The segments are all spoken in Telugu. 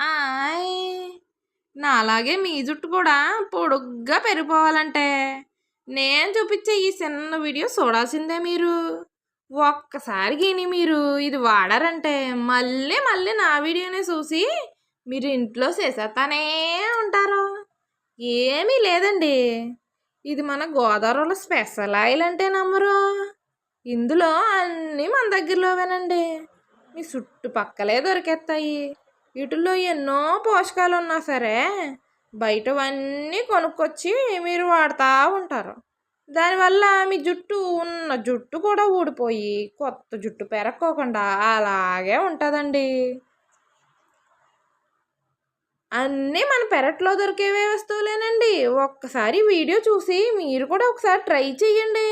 ఆయ్! నాలాగే మీ జుట్టు కూడా పొడుగ్గా పెరిగిపోవాలంటే నేను చూపించే ఈ చిన్న వీడియో చూడాల్సిందే మీరు. ఒక్కసారి గిని మీరు ఇది వాడారంటే మళ్ళీ మళ్ళీ నా వీడియోనే చూసి మీరు ఇంట్లో చేసేస్తానే ఉంటారు. ఏమీ లేదండి. ఇది మన గోదావరిలో స్పెషల్ ఆయిల్ అంటే నమ్మరు. ఇందులో అన్నీ మన దగ్గరలోవేనండి. మీ చుట్టుపక్కలే దొరికేస్తాయి. వీటిల్లో ఎన్నో పోషకాలు ఉన్నా సరే బయటవన్నీ కొనుక్కొచ్చి మీరు వాడుతూ ఉంటారు. దానివల్ల మీ జుట్టు ఉన్న జుట్టు కూడా ఊడిపోయి కొత్త జుట్టు పెరక్కోకుండా అలాగే ఉంటుందండి. అన్నీ మన పెరట్లో దొరికేవే వస్తువులేనండి. ఒక్కసారి వీడియో చూసి మీరు కూడా ఒకసారి ట్రై చేయండి.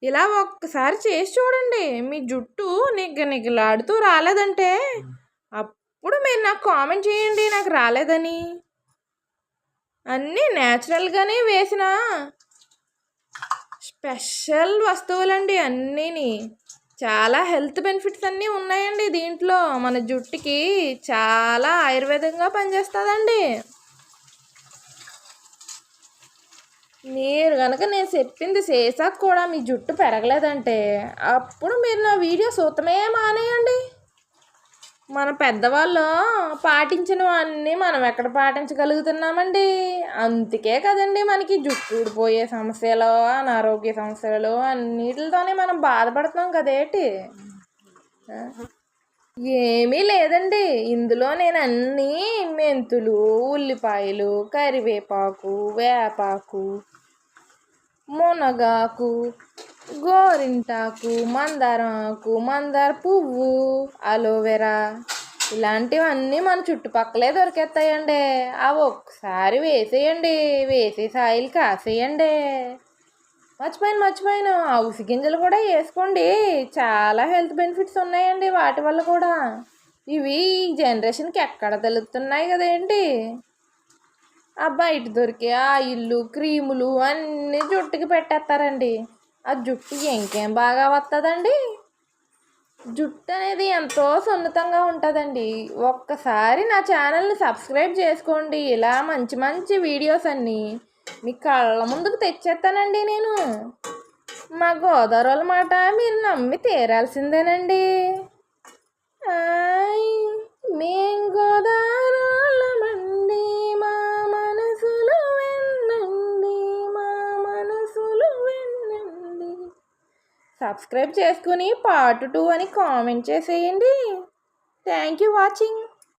ఇలా ఒక్కసారి చేసి చూడండి. మీ జుట్టు నిగనిగలాడుతూ రాలేదంటే అప్పుడు మీరు నాకు కామెంట్ చేయండి నాకు రాలేదని. అన్నీ న్యాచురల్గానే వేసిన స్పెషల్ వస్తువులండి అన్నీని. చాలా హెల్త్ బెనిఫిట్స్ అన్నీ ఉన్నాయండి దీంట్లో. మన జుట్టుకి చాలా ఆయుర్వేదంగా పనిచేస్తుందండి. మీరు కనుక నేను చెప్పింది చేసాక కూడా మీ జుట్టు పెరగలేదంటే అప్పుడు మీరు నా వీడియో చూడటమే మానేయండి. మన పెద్దవాళ్ళు పాటించినవన్నీ మనం ఎక్కడ పాటించగలుగుతున్నామండి. అందుకే కదండి మనకి జుట్టు ఊడిపోయే సమస్యలు, అనారోగ్య సమస్యలు అన్నిటితోనే మనం బాధపడుతున్నాం కదేటి. ఏమీ లేదండి. ఇందులో నేను అన్నీ మెంతులు, ఉల్లిపాయలు, కరివేపాకు, వేపాకు, మునగాకు, గోరింటాకు, మందారం ఆకు, మందార పువ్వు, అలోవెరా ఇలాంటివన్నీ మన చుట్టుపక్కలే దొరికేస్తాయండి. అవి ఒకసారి వేసేయండి. వేసేసి ఆయిల్ కాసేయండి. మర్చిపోయాను అవిసి గింజలు కూడా వేసుకోండి. చాలా హెల్త్ బెనిఫిట్స్ ఉన్నాయండి వాటి వల్ల కూడా. ఇవి ఈ జనరేషన్కి ఎక్కడ తెలుస్తున్నాయి కదేంటి. ఆ బయట దొరికే ఆయిల్లు, క్రీములు అన్నీ జుట్టుకి పెట్టేస్తారండి. ఆ జుట్టు ఇంకేం బాగా వస్తుందండి. జుట్టు అనేది ఎంతో సున్నితంగా ఉంటుందండి. ఒక్కసారి నా ఛానల్ని సబ్స్క్రైబ్ చేసుకోండి. ఇలా మంచి మంచి వీడియోస్ అన్నీ మీ కళ్ళ ముందుకు తెచ్చేస్తానండి నేను. మా గోదావరి మాట మీరు నమ్మి తీరాల్సిందేనండి. మేం గోదావరిమండి, మా మనసులు వినండి, మా మనసులు వినండి. సబ్స్క్రైబ్ చేసుకుని పార్ట్ 2 అని కామెంట్ చేసేయండి. Thank you watching.